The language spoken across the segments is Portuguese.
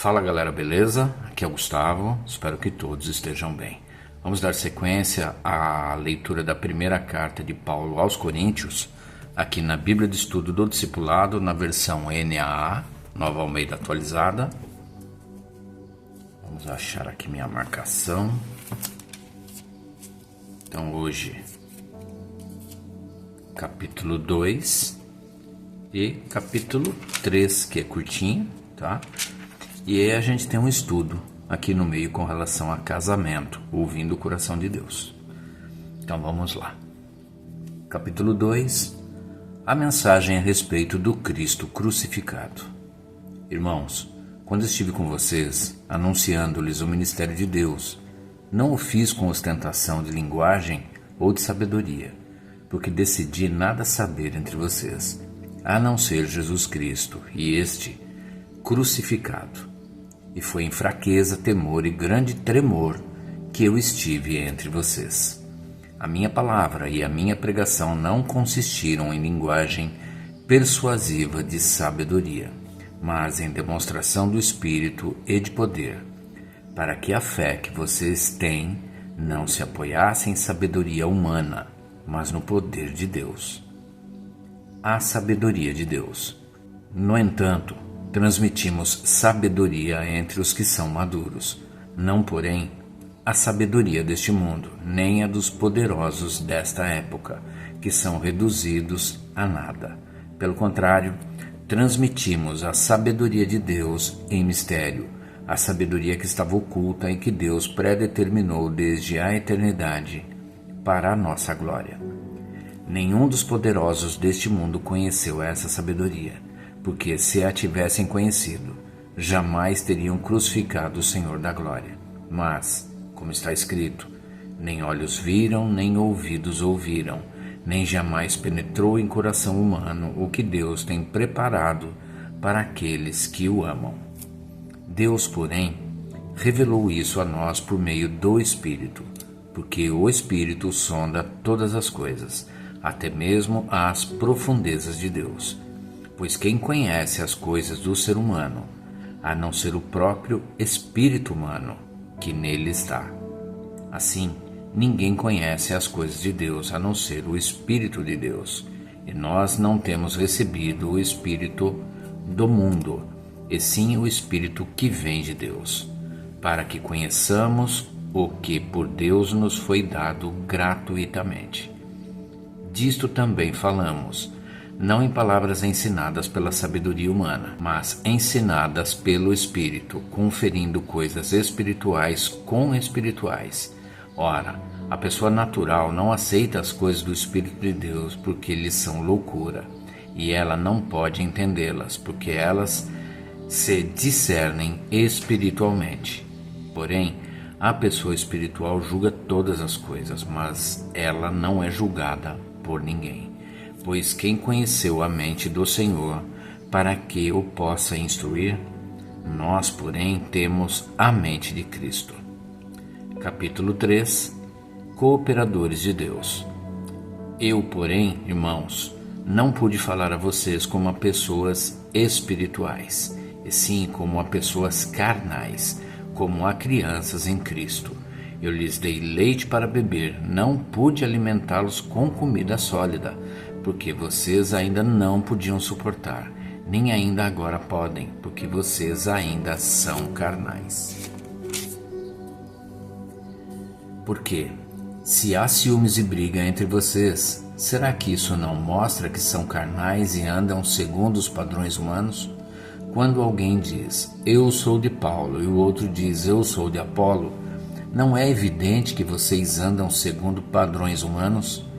Fala galera, beleza? Aqui é o Gustavo, espero que todos estejam bem. Vamos dar sequência à leitura da primeira carta de Paulo aos Coríntios, aqui na Bíblia de Estudo do Discipulado, na versão NAA, Nova Almeida Atualizada. Vamos achar aqui minha marcação. Então hoje, capítulo 2 e capítulo 3, que é curtinho, tá? E aí a gente tem um estudo aqui no meio com relação a casamento, ouvindo o coração de Deus. Então vamos lá. Capítulo 2, a mensagem a respeito do Cristo crucificado. Irmãos, quando estive com vocês, anunciando-lhes o ministério de Deus, não o fiz com ostentação de linguagem ou de sabedoria, porque decidi nada saber entre vocês, a não ser Jesus Cristo e este crucificado. E foi em fraqueza, temor e grande tremor que eu estive entre vocês. A minha palavra e a minha pregação não consistiram em linguagem persuasiva de sabedoria, mas em demonstração do Espírito e de poder, para que a fé que vocês têm não se apoiasse em sabedoria humana, mas no poder de Deus. A sabedoria de Deus. No entanto, transmitimos sabedoria entre os que são maduros, não, porém, a sabedoria deste mundo, nem a dos poderosos desta época, que são reduzidos a nada. Pelo contrário, transmitimos a sabedoria de Deus em mistério, a sabedoria que estava oculta e que Deus predeterminou desde a eternidade para a nossa glória. Nenhum dos poderosos deste mundo conheceu essa sabedoria, porque se a tivessem conhecido, jamais teriam crucificado o Senhor da glória. Mas, como está escrito, nem olhos viram, nem ouvidos ouviram, nem jamais penetrou em coração humano o que Deus tem preparado para aqueles que o amam. Deus, porém, revelou isso a nós por meio do Espírito, porque o Espírito sonda todas as coisas, até mesmo as profundezas de Deus. Pois quem conhece as coisas do ser humano, a não ser o próprio espírito humano que nele está? Assim, ninguém conhece as coisas de Deus, a não ser o Espírito de Deus. E nós não temos recebido o Espírito do mundo, e sim o Espírito que vem de Deus, para que conheçamos o que por Deus nos foi dado gratuitamente. Disto também falamos, não em palavras ensinadas pela sabedoria humana, mas ensinadas pelo Espírito, conferindo coisas espirituais com espirituais. Ora, a pessoa natural não aceita as coisas do Espírito de Deus porque lhes são loucura, e ela não pode entendê-las porque elas se discernem espiritualmente. Porém, a pessoa espiritual julga todas as coisas, mas ela não é julgada por ninguém. Pois quem conheceu a mente do Senhor para que o possa instruir? Nós, porém, temos a mente de Cristo. Capítulo 3. Cooperadores de Deus. Eu, porém, irmãos, não pude falar a vocês como a pessoas espirituais, e sim como a pessoas carnais, como a crianças em Cristo. Eu lhes dei leite para beber, não pude alimentá-los com comida sólida, porque vocês ainda não podiam suportar, nem ainda agora podem, porque vocês ainda são carnais. Porque, se há ciúmes e briga entre vocês, será que isso não mostra que são carnais e andam segundo os padrões humanos? Quando alguém diz, eu sou de Paulo, e o outro diz, eu sou de Apolo, não é evidente que vocês andam segundo padrões humanos?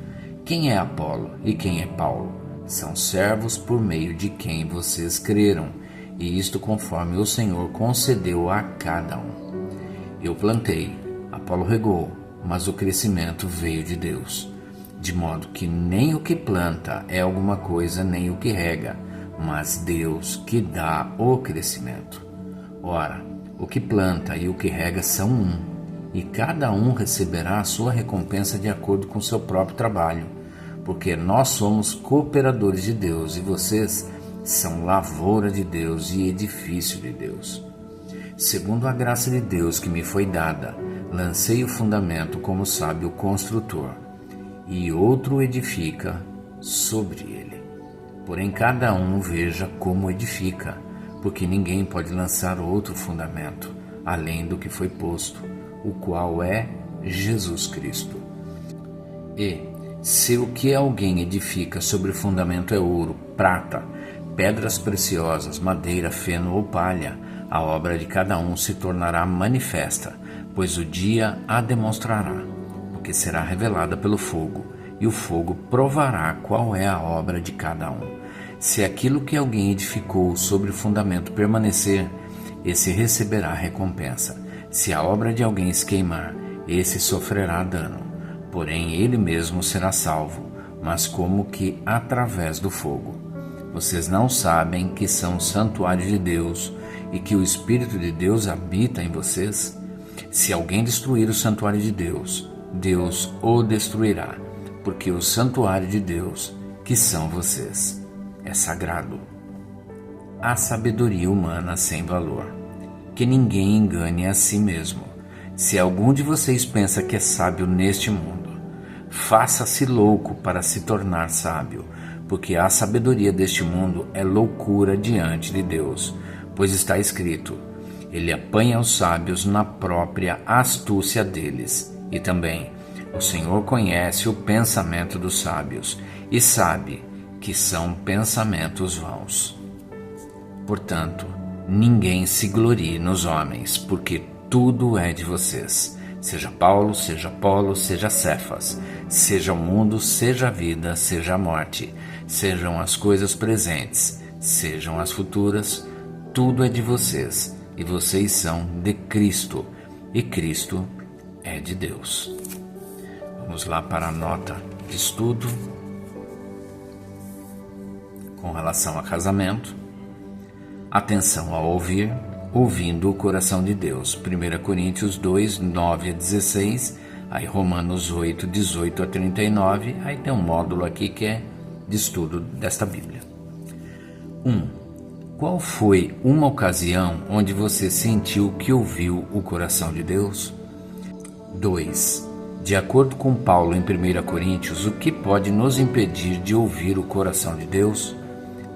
Quem é Apolo e quem é Paulo? São servos por meio de quem vocês creram, e isto conforme o Senhor concedeu a cada um. Eu plantei, Apolo regou, mas o crescimento veio de Deus. De modo que nem o que planta é alguma coisa, nem o que rega, mas Deus que dá o crescimento. Ora, o que planta e o que rega são um, e cada um receberá a sua recompensa de acordo com seu próprio trabalho, porque nós somos cooperadores de Deus e vocês são lavoura de Deus e edifício de Deus. Segundo a graça de Deus que me foi dada, lancei o fundamento como sábio construtor, e outro edifica sobre ele. Porém, cada um veja como edifica, porque ninguém pode lançar outro fundamento, além do que foi posto, o qual é Jesus Cristo. E, se o que alguém edifica sobre o fundamento é ouro, prata, pedras preciosas, madeira, feno ou palha, a obra de cada um se tornará manifesta, pois o dia a demonstrará, porque será revelada pelo fogo, e o fogo provará qual é a obra de cada um. Se aquilo que alguém edificou sobre o fundamento permanecer, esse receberá recompensa. Se a obra de alguém se queimar, esse sofrerá dano. Porém, ele mesmo será salvo, mas como que através do fogo. Vocês não sabem que são santuário de Deus e que o Espírito de Deus habita em vocês? Se alguém destruir o santuário de Deus, Deus o destruirá, porque o santuário de Deus, que são vocês, é sagrado. A sabedoria humana sem valor. Que ninguém engane a si mesmo. Se algum de vocês pensa que é sábio neste mundo, faça-se louco para se tornar sábio, porque a sabedoria deste mundo é loucura diante de Deus, pois está escrito: Ele apanha os sábios na própria astúcia deles. E também, o Senhor conhece o pensamento dos sábios e sabe que são pensamentos vãos. Portanto, ninguém se glorie nos homens, porque tudo é de vocês. Seja Paulo, seja Apolo, seja Cefas, seja o mundo, seja a vida, seja a morte, sejam as coisas presentes, sejam as futuras, tudo é de vocês, e vocês são de Cristo, e Cristo é de Deus. Vamos lá para a nota de estudo com relação a casamento. Atenção ao ouvir, ouvindo o coração de Deus. 1 Coríntios 2, 9 a 16, aí Romanos 8, 18 a 39, aí tem um módulo aqui que é de estudo desta Bíblia. 1. Qual foi uma ocasião onde você sentiu que ouviu o coração de Deus? 2. De acordo com Paulo em 1 Coríntios, o que pode nos impedir de ouvir o coração de Deus?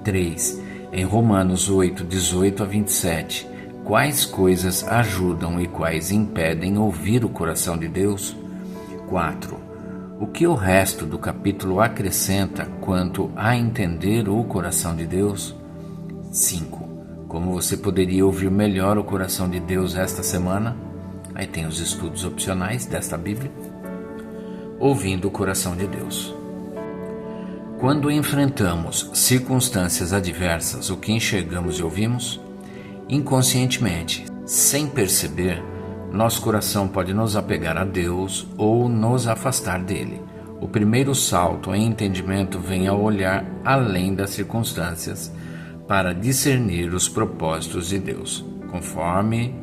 3. Em Romanos 8, 18 a 27, quais coisas ajudam e quais impedem ouvir o coração de Deus? 4. O que o resto do capítulo acrescenta quanto a entender o coração de Deus? 5. Como você poderia ouvir melhor o coração de Deus esta semana? Aí tem os estudos opcionais desta Bíblia. Ouvindo o coração de Deus. Quando enfrentamos circunstâncias adversas, o que enxergamos e ouvimos? Inconscientemente, sem perceber, nosso coração pode nos apegar a Deus ou nos afastar dele. O primeiro salto em entendimento vem ao olhar além das circunstâncias para discernir os propósitos de Deus, conforme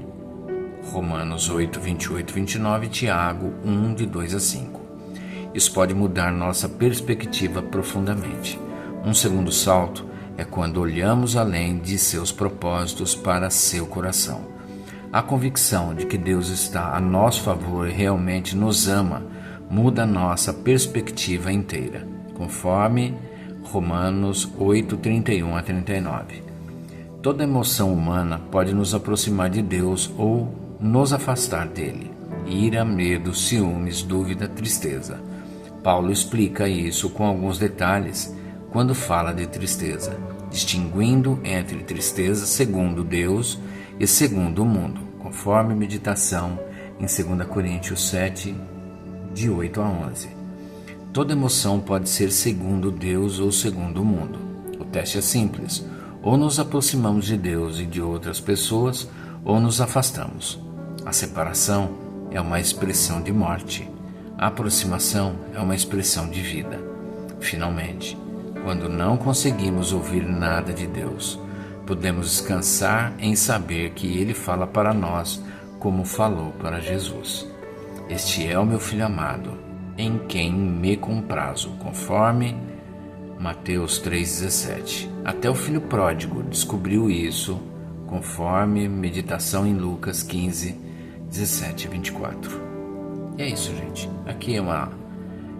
Romanos 8, 28 e 29 e Tiago 1, de 2 a 5. Isso pode mudar nossa perspectiva profundamente. Um segundo salto é quando olhamos além de seus propósitos para seu coração. A convicção de que Deus está a nosso favor e realmente nos ama muda nossa perspectiva inteira, conforme Romanos 8, 31 a 39. Toda emoção humana pode nos aproximar de Deus ou nos afastar dele. Ira, medo, ciúmes, dúvida, tristeza. Paulo explica isso com alguns detalhes quando fala de tristeza, distinguindo entre tristeza segundo Deus e segundo o mundo, conforme meditação em 2 Coríntios 7, de 8 a 11. Toda emoção pode ser segundo Deus ou segundo o mundo. O teste é simples: ou nos aproximamos de Deus e de outras pessoas, ou nos afastamos. A separação é uma expressão de morte. A aproximação é uma expressão de vida. Finalmente, quando não conseguimos ouvir nada de Deus, podemos descansar em saber que Ele fala para nós como falou para Jesus. Este é o meu Filho amado, em quem me comprazo, conforme Mateus 3,17. Até o filho pródigo descobriu isso conforme meditação em Lucas 15, 17 e 24. E é isso, gente. Aqui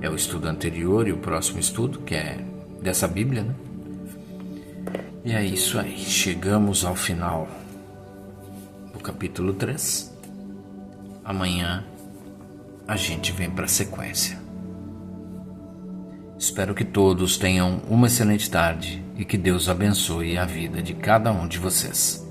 é o estudo anterior e o próximo estudo, que é dessa Bíblia, né? E é isso aí. Chegamos ao final do capítulo 3. Amanhã a gente vem para a sequência. Espero que todos tenham uma excelente tarde e que Deus abençoe a vida de cada um de vocês.